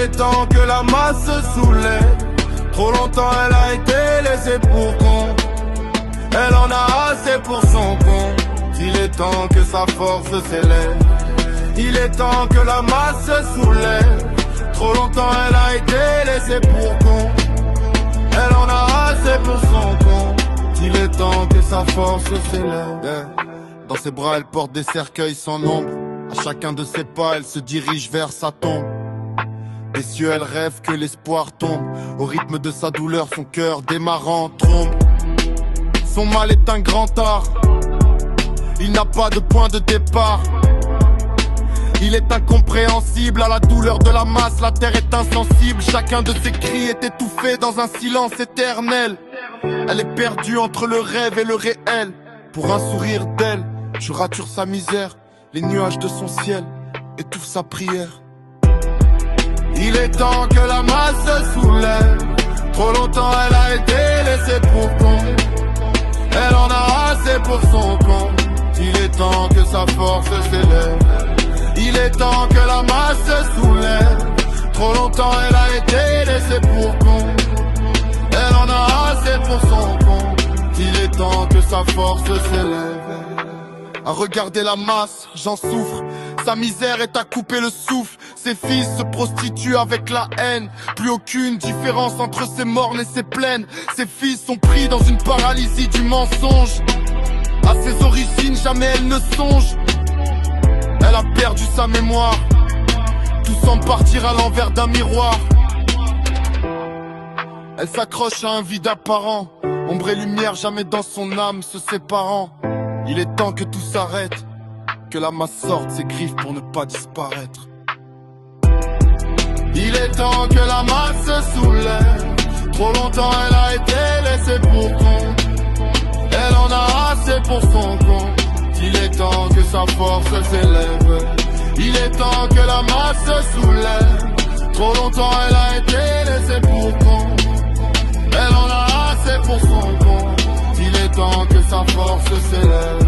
est temps que la masse se soulève. Trop longtemps elle a été laissée pour con. Elle en a assez pour son compte. Il est temps que sa force s'élève. Il est temps que la masse se soulève. Trop longtemps elle a été laissée pour con. Elle en a assez pour son compte. Il est temps que sa force s'élève. Yeah. Dans ses bras elle porte des cercueils sans nombre. À chacun de ses pas elle se dirige vers sa tombe. Des cieux elle rêve que l'espoir tombe. Au rythme de sa douleur son cœur démarrant trompe. Son mal est un grand art. Il n'a pas de point de départ. Il est incompréhensible à la douleur de la masse. La terre est insensible. Chacun de ses cris est étouffé dans un silence éternel. Elle est perdue entre le rêve et le réel. Pour un sourire d'elle, je rature sa misère. Les nuages de son ciel étouffent sa prière. Il est temps que la masse se soulève. Trop longtemps elle a été laissée pour compte. Elle en a assez pour son compte. Il est temps que sa force s'élève. Il est temps que la masse se soulève. Trop longtemps elle a été laissée pour compte. Elle en a assez pour son compte. Il est temps que sa force s'élève. À regarder la masse, j'en souffre. Sa misère est à couper le souffle. Ses fils se prostituent avec la haine. Plus aucune différence entre ses mornes et ses plaines. Ses fils sont pris dans une paralysie du mensonge. À ses origines, jamais elle ne songe. Elle a perdu sa mémoire. Tout semble partir à l'envers d'un miroir. Elle s'accroche à un vide apparent. Ombre et lumière jamais dans son âme se séparant. Il est temps que tout s'arrête. Que la masse sorte ses griffes pour ne pas disparaître. Il est temps que la masse se soulève. Trop longtemps elle a été laissée pour compte. Elle en a assez pour son compte. Il est temps que sa force s'élève. Il est temps que la masse se soulève. Trop longtemps elle a été laissée pour compte. Elle en a assez pour son compte. Il est temps que sa force s'élève.